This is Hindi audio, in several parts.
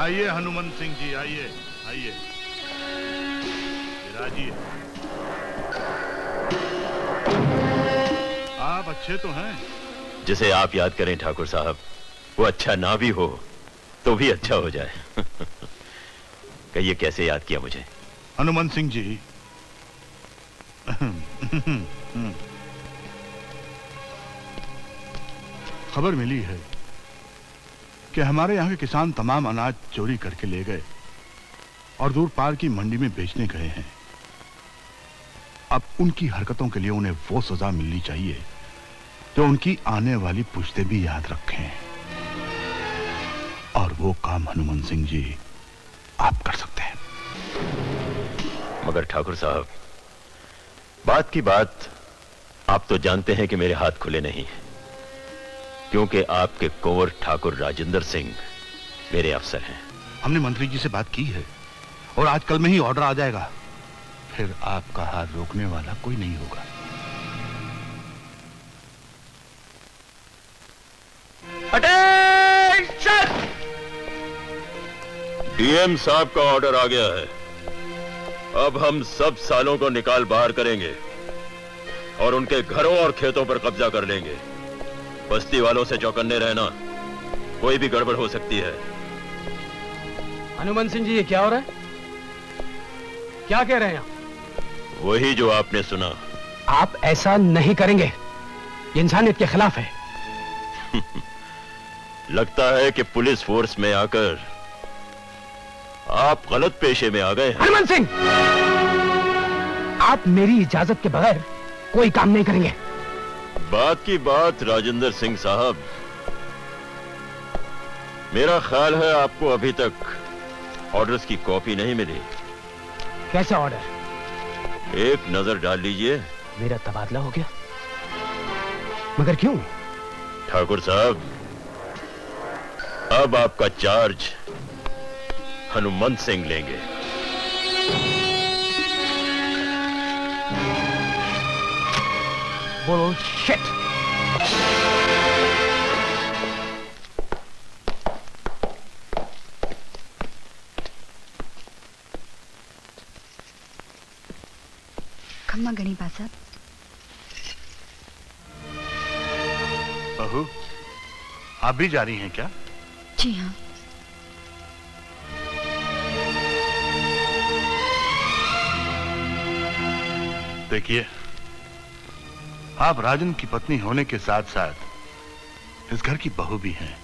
आइए हनुमान सिंह जी, आइए आइए, राजी आप अच्छे तो हैं? जिसे आप याद करें ठाकुर साहब, वो अच्छा ना भी हो तो भी अच्छा हो जाए। कहिए कैसे याद किया मुझे? हनुमान सिंह जी, खबर मिली है कि हमारे यहाँ के किसान तमाम अनाज चोरी करके ले गए और दूर पार की मंडी में बेचने गए हैं। अब उनकी हरकतों के लिए उन्हें वो सजा मिलनी चाहिए जो उनकी आने वाली पुश्तें भी याद रखें। और वो काम हनुमान सिंह जी आप कर सकते हैं। मगर ठाकुर साहब, बात की बात, आप तो जानते हैं कि मेरे हाथ खुले नहीं हैं, क्योंकि आपके कुंवर ठाकुर राजेंद्र सिंह मेरे अफसर हैं। हमने मंत्री जी से बात की है और आज कल में ही ऑर्डर आ जाएगा। फिर आपका हाथ रोकने वाला कोई नहीं होगा। अटेंशन! डीएम साहब का ऑर्डर आ गया है। अब हम सब सालों को निकाल बाहर करेंगे और उनके घरों और खेतों पर कब्जा कर लेंगे। बस्ती वालों से चौकन्ने रहना, कोई भी गड़बड़ हो सकती है। हनुमान सिंह जी, ये क्या हो रहा है? क्या कह रहे हैं आप? वही जो आपने सुना। आप ऐसा नहीं करेंगे, ये इंसानियत के खिलाफ है। लगता है कि पुलिस फोर्स में आकर आप गलत पेशे में आ गए हैं। हनुमान सिंह, आप मेरी इजाजत के बगैर कोई काम नहीं करेंगे। बात की बात राजेंद्र सिंह साहब, मेरा ख्याल है आपको अभी तक ऑर्डर्स की कॉपी नहीं मिली। कैसा ऑर्डर? एक नजर डाल लीजिए। मेरा तबादला हो गया? मगर क्यों? ठाकुर साहब, अब आपका चार्ज हनुमान सिंह लेंगे। बुलशिट! खम्मा गणी बासा। बहू, आप भी जा रही हैं क्या? जी हाँ। देखिए, आप राजन की पत्नी होने के साथ साथ इस घर की बहू भी हैं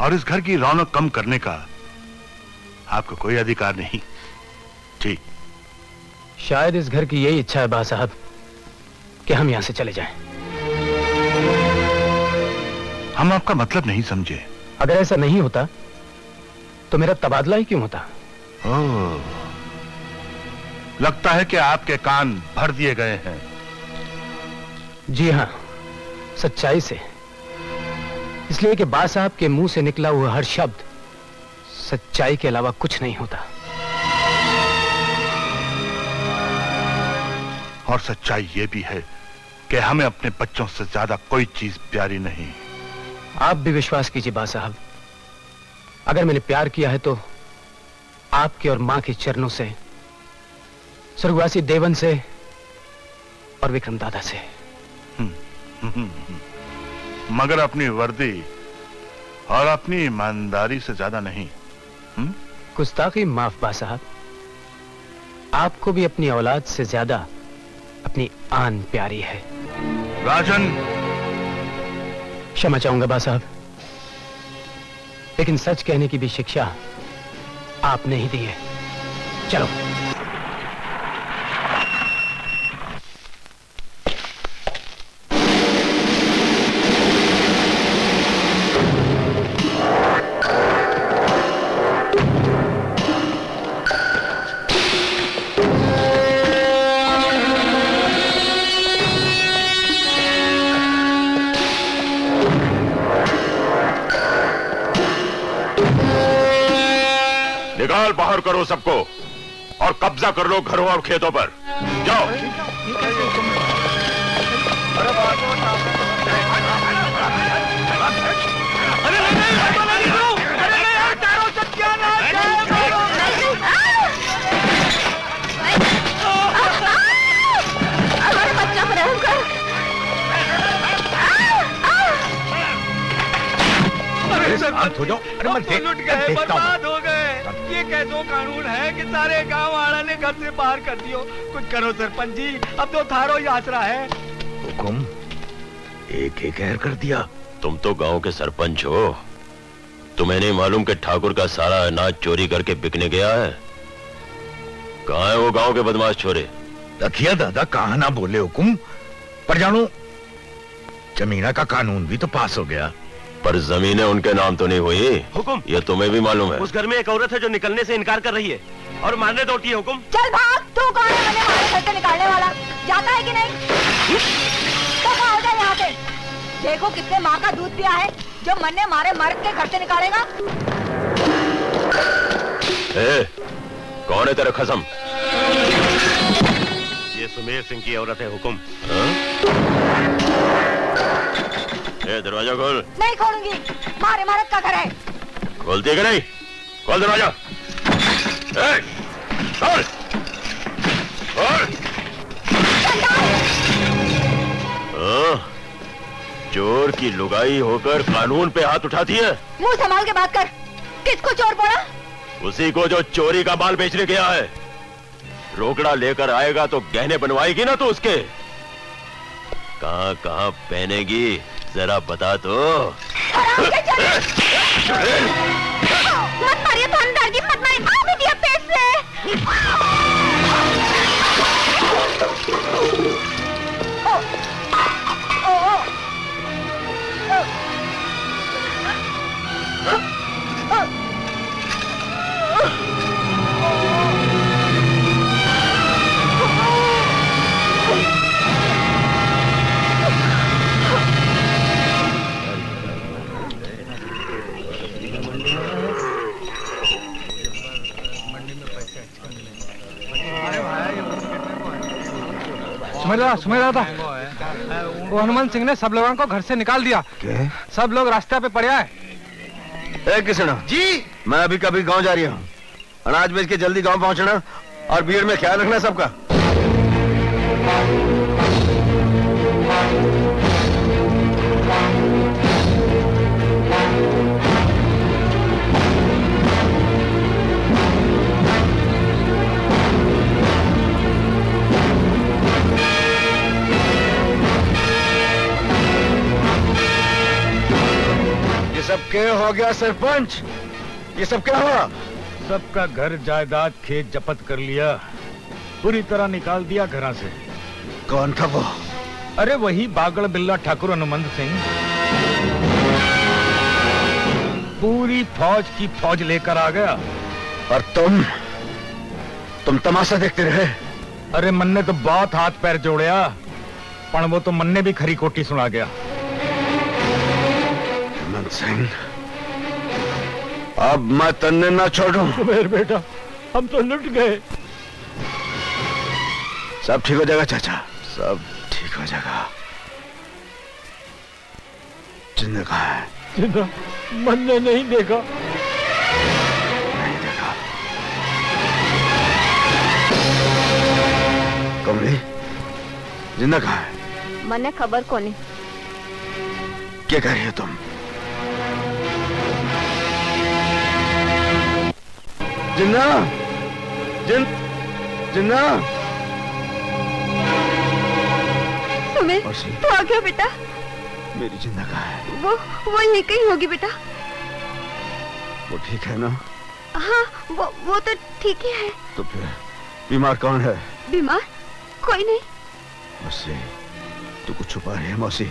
और इस घर की रौनक कम करने का आपको कोई अधिकार नहीं। जी। शायद इस घर की यही इच्छा है बा साहब कि हम यहां से चले जाएं। हम आपका मतलब नहीं समझे। अगर ऐसा नहीं होता तो मेरा तबादला ही क्यों होता? ओह, लगता है कि आपके कान भर दिए गए हैं। जी हां, सच्चाई से। इसलिए कि बा साहब के मुंह से निकला हुआ हर शब्द सच्चाई के अलावा कुछ नहीं होता। और सच्चाई यह भी है कि हमें अपने बच्चों से ज्यादा कोई चीज प्यारी नहीं। आप भी विश्वास कीजिए बा साहब, अगर मैंने प्यार किया है तो आपके और मां के चरणों से, स्वर्गवासी देवन से और विक्रम दादा से। मगर अपनी वर्दी और अपनी ईमानदारी से ज्यादा नहीं। गुस्ताखी माफ बा साहब, आपको भी अपनी औलाद से ज्यादा अपनी आन प्यारी है। राजन, क्षमा चाहूंगा बा साहब, लेकिन सच कहने की भी शिक्षा आपने ही दी है। चलो। निकाल बाहर करो सबको और कब्जा कर लो घरों और खेतों पर। जाओ। शांत हो जाओ। अरे मैं तो लुट गए, देखता बर्बाद हूँ। हो गए। ये कैसो कानून है कि सारे गांव वाला ने घर से बाहर कर दियो। कुछ करो सरपंच जी, अब तो थारो ही आसरा है। हुकुम एक एक गैर कर दिया। तुम तो गांव के सरपंच हो, तुम्हें नहीं मालूम कि ठाकुर का सारा अनाज चोरी करके बिकने गया है? कहाँ है वो गांव के बदमाश छोरे? दखिया दादा कहा ना बोले हुकुम, पर जानो जमीना का कानून भी तो पास हो गया। पर जमीनें उनके नाम तो नहीं हुई। हुकुम, ये तुम्हें भी मालूम है। उस घर में एक औरत है जो निकलने से इनकार कर रही है और मारने दौड़ती है। हुकुम, चल भाग, तू कौन है मैंने हमारे घर से निकालने वाला? जाता है कि नहीं? दफा हो जाए यहाँ से। देखो किसने माँ का दूध पिया है जो मन्ने मारे मर्द के घर से निकालेगा। ए, कौन है तेरा खसम? ये सुमेर सिंह की औरत है। हुकुम, ए, दरवाजा खोल। नहीं खोलूंगी, मारे मर्द का घर है। खोलती है कि नहीं? खोल दरवाजा। ए, खोल, खोल। हाँ, चोर की लुगाई होकर कानून पे हाथ उठाती है। मुंह संभाल के बात कर। किसको चोर बोला? उसी को जो चोरी का माल बेचने गया है। रोकड़ा लेकर आएगा तो गहने बनवाएगी ना तो उसके। कहाँ कहाँ पहनेगी जरा बता तो। मत मारिए, थानेदार जी, मत मारिए। आओ बिटिया पेट से। ओ, ओ, ओ। सुमेरा था। वो हनुमंत सिंह ने सब लोगों को घर से निकाल दिया। क्या? सब लोग रास्ते पे पड़े हैं। ए किसना जी, मैं अभी कभी गांव जा रही हूँ। अनाज बेच के जल्दी गांव पहुंचना और भीड़ में ख्याल रखना सबका। ये सब क्या हो गया सरपंच? ये सब क्या हुआ? सबका घर जायदाद खेत जब्त कर लिया, पूरी तरह निकाल दिया घरा से। कौन था वो? अरे वही बागड़ बिल्ला ठाकुर हनुमंत सिंह। पूरी फौज की फौज लेकर आ गया। और तुम तमाशा देखते रहे? अरे मन ने तो बहुत हाथ पैर जोड़या, पर वो तो मन ने भी खरी कोटी सुना गया। हनुमंत सिंह, अब मैं तन्ने ना छोड़ूं। मेरे बेटा, हम तो लुट गए। सब ठीक हो जाएगा चाचा, सब ठीक हो जाएगा। जिंदा कहाँ है? जिंदा मन ने नहीं देखा। नहीं देखा। कमली, जिंदा कहाँ है? मन्ने खबर को नहीं। क्या कर रही हो तुम? जिन्ना, जिन्ना। सुमेर, तू आ गया बेटा। मेरी जिंदा कहाँ है? वो यहीं कहीं होगी बेटा। वो ठीक है ना? हाँ, वो तो ठीक ही है। तो फिर बीमार कौन है? बीमार कोई नहीं। मुझसे तू कुछ छुपा रही है मौसी?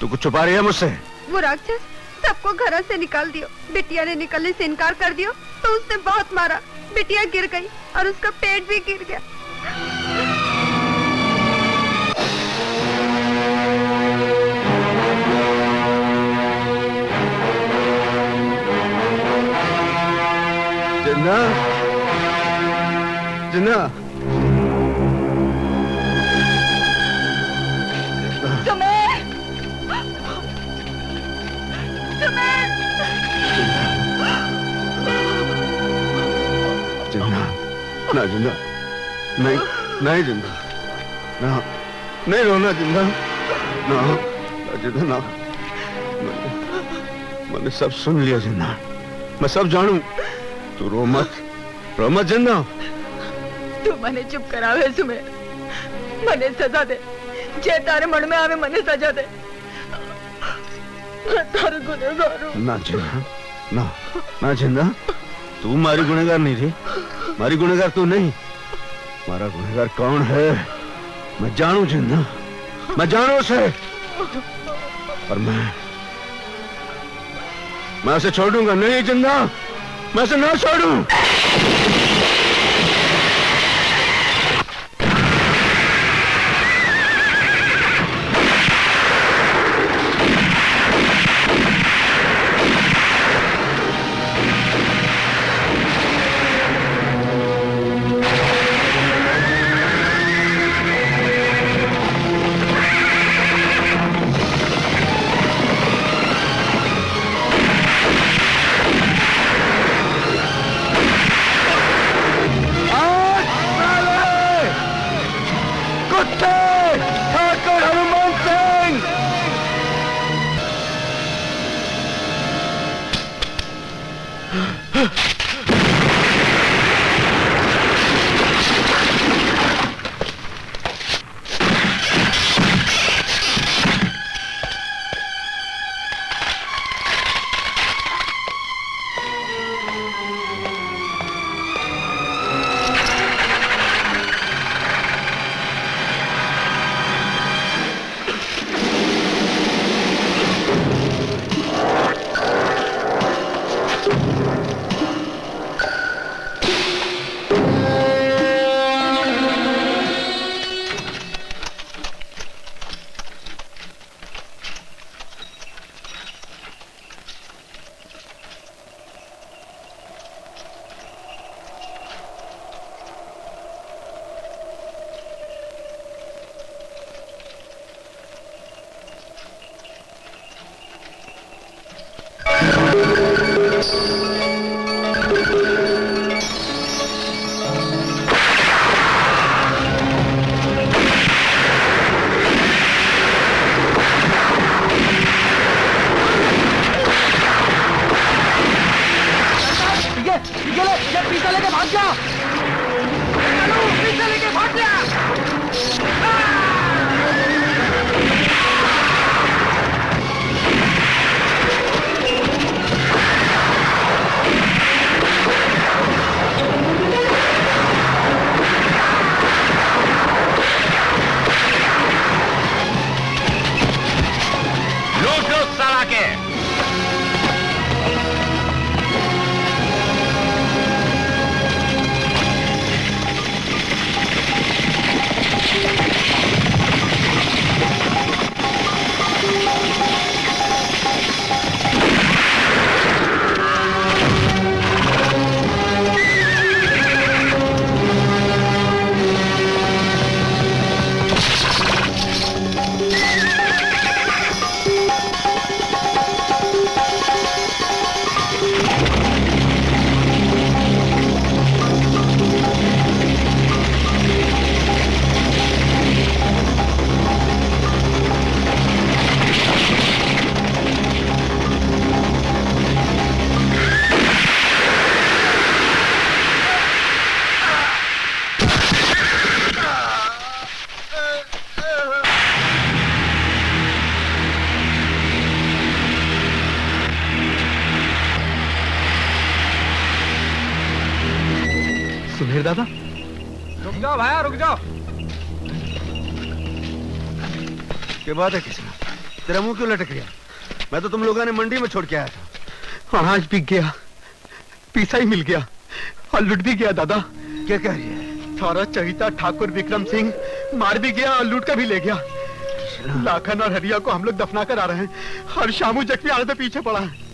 तू कुछ छुपा रही है मुझसे? वो राक्षस सबको घर से निकाल दियो। बिटिया ने निकलने से इनकार कर दियो तो उसने बहुत मारा। बिटिया गिर गई और उसका पेट भी गिर गया। जिन्ना, जिन्ना। सुमेर, सुमेर। जिन्ना, ना जिन्ना, नहीं, नहीं जिन्ना, ना, नहीं रोना जिन्ना, ना, जिन्ना ना, मैंने सब सुन लिया जिन्ना, मैं सब जानू। तू रो मत जिन्ना। तू मने चुप करावे सुमेर, मने सजा दे। जे तारे मन में आवे मने सजा दे। तारे गुनेगार हूं। ना जिन्ना, ना जिन्ना, तू मारी गुनेगार नहीं थी। मारी गुनेगार तू नहीं, मारा गुनेगार कौन है मैं जानू जिन्ना, मैं जानू उसे। और मैं उसे छोड़ूंगा नहीं जिन्ना, मैं उसे ना छोड़ूं। सुमेर दादा, रुक जाओ भाया, रुक जाओ। क्या बात है किसी, तेरा मुंह क्यों लटक गया? मैं तो तुम लोगों ने मंडी में छोड़ के आया था। अनाज बिक गया, पीसा ही मिल गया और लुट भी गया दादा। क्या कह रही है? सारा चहिता ठाकुर विक्रम सिंह मार भी गया और लूट कर भी ले गया। लाखन और हरिया को हम लोग दफना कर आ रहे हैं और शामू जख्मी आने पे पीछे पड़ा है।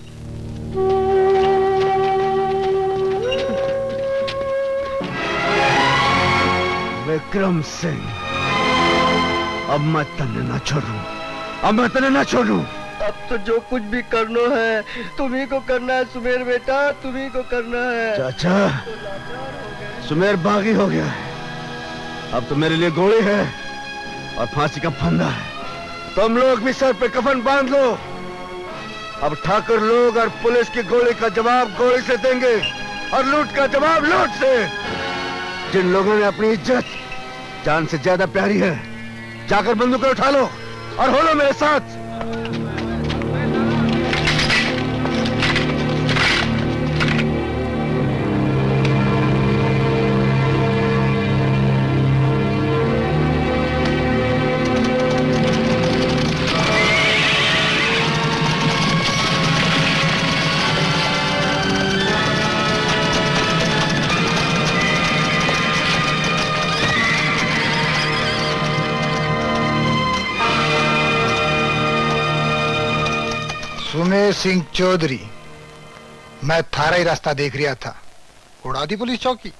विक्रम सिंह, अब मैं तन्ने ना छोड़ू, अब मैं तन्ने ना छोड़ू। अब तो जो कुछ भी करना है तुम्ही को करना है सुमेर बेटा, तुम्ही को करना है। चाचा, सुमेर बागी हो गया है। अब तो मेरे लिए गोली है और फांसी का फंदा है। तुम लोग भी सर पे कफन बांध लो अब ठाकुर लोग और पुलिस की गोली का जवाब गोली से देंगे और लूट का जवाब लूट से। जिन लोगों ने अपनी इज्जत जान से ज्यादा प्यारी है, जाकर बंदूकें उठा लो और हो लो मेरे साथ। सुमेर सिंह चौधरी, मैं थारा ही रास्ता देख रहा था, उड़ा दी पुलिस चौकी।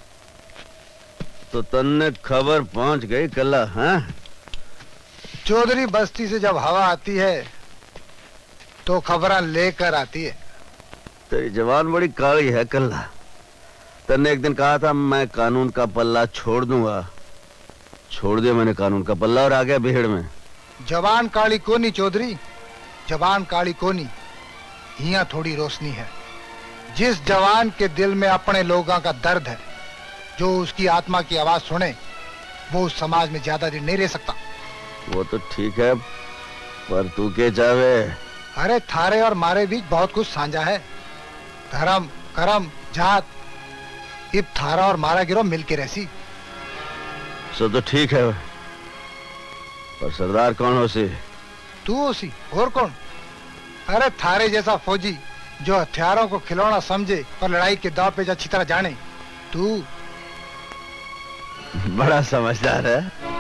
तो तन्ने खबर पहुंच गई कल्ला? हाँ, चौधरी बस्ती से जब हवा आती है तो खबरें लेकर आती है। तेरी जवान बड़ी काली है कल्ला। तन्ने एक दिन कहा था मैं कानून का पल्ला छोड़ दूंगा, छोड़ दिया मैंने कानून का पल्ला और आ गया भीड़ में। जवान काली कोनी चौधरी, जवान काली कोनी, यहाँ थोड़ी रोशनी है। जिस जवान के दिल में अपने लोगों का दर्द है, जो उसकी आत्मा की आवाज सुने, वो उस समाज में ज्यादा दिन नहीं रह सकता। वो तो ठीक है, पर तू के चाहे? अरे थारे और मारे बीच बहुत कुछ साझा है, धर्म, कर्म, जात। इब थारा और मारा गिरो मिलके रहसी। सो तो ठीक है, पर सरदार कौन हो सी? तू हो सी, और कौन? अरे थारे जैसा फौजी जो हथियारों को खिलौना समझे और लड़ाई के दाव पे अच्छी तरह जाने, तू। बड़ा समझदार है।